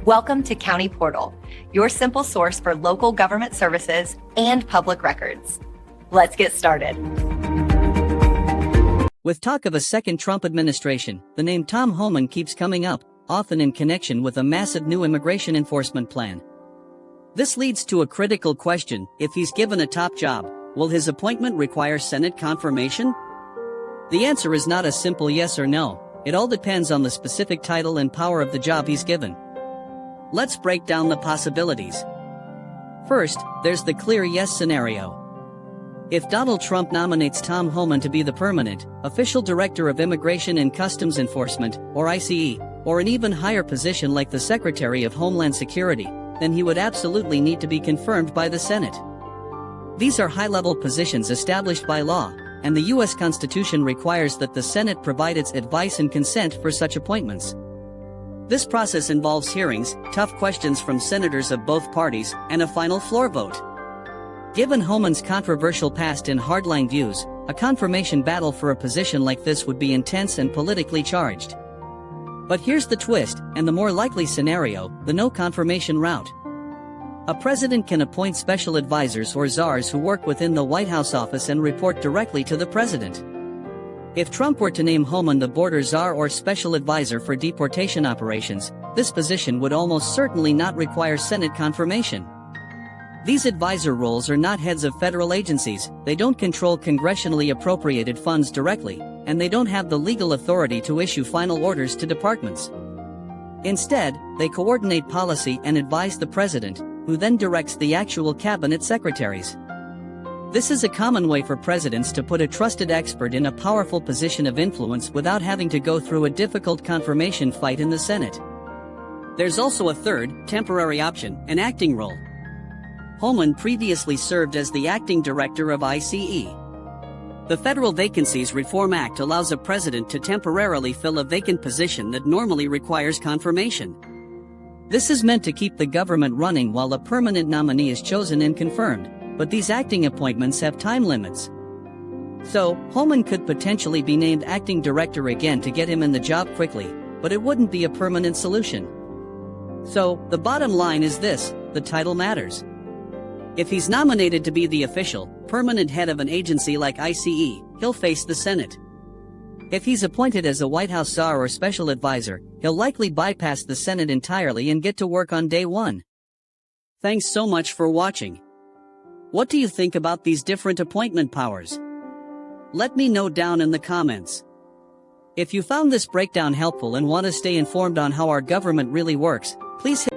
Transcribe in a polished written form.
Welcome to County Portal, your simple source for local government services and public records. Let's get started. With talk of a second Trump administration, the name Tom Homan keeps coming up, often in connection with a massive new immigration enforcement plan. This leads to a critical question: if he's given a top job, will his appointment require Senate confirmation? The answer is not a simple yes or no. It all depends on the specific title and power of the job he's given. Let's break down the possibilities. First, there's the clear yes scenario. If Donald Trump nominates Tom Homan to be the permanent, official director of Immigration and Customs Enforcement, or ICE, or an even higher position like the Secretary of Homeland Security, then he would absolutely need to be confirmed by the Senate. These are high-level positions established by law, and the U.S. Constitution requires that the Senate provide its advice and consent for such appointments. This process involves hearings, tough questions from senators of both parties, and a final floor vote. Given Homan's controversial past and hardline views, a confirmation battle for a position like this would be intense and politically charged. But here's the twist, and the more likely scenario: the no confirmation route. A president can appoint special advisors or czars who work within the White House office and report directly to the president. If Trump were to name Homan the border czar or special advisor for deportation operations, this position would almost certainly not require Senate confirmation. These advisor roles are not heads of federal agencies, they don't control congressionally appropriated funds directly, and they don't have the legal authority to issue final orders to departments. Instead, they coordinate policy and advise the president, who then directs the actual cabinet secretaries. This is a common way for presidents to put a trusted expert in a powerful position of influence without having to go through a difficult confirmation fight in the Senate. There's also a third, temporary option: an acting role. Homan previously served as the acting director of ICE. The Federal Vacancies Reform Act allows a president to temporarily fill a vacant position that normally requires confirmation. This is meant to keep the government running while a permanent nominee is chosen and confirmed, but these acting appointments have time limits. So, Homan could potentially be named acting director again to get him in the job quickly, but it wouldn't be a permanent solution. So, the bottom line is this: the title matters. If he's nominated to be the official, permanent head of an agency like ICE, he'll face the Senate. If he's appointed as a White House czar or special advisor, he'll likely bypass the Senate entirely and get to work on day one. Thanks so much for watching. What do you think about these different appointment powers? Let me know down in the comments. If you found this breakdown helpful and want to stay informed on how our government really works, please hit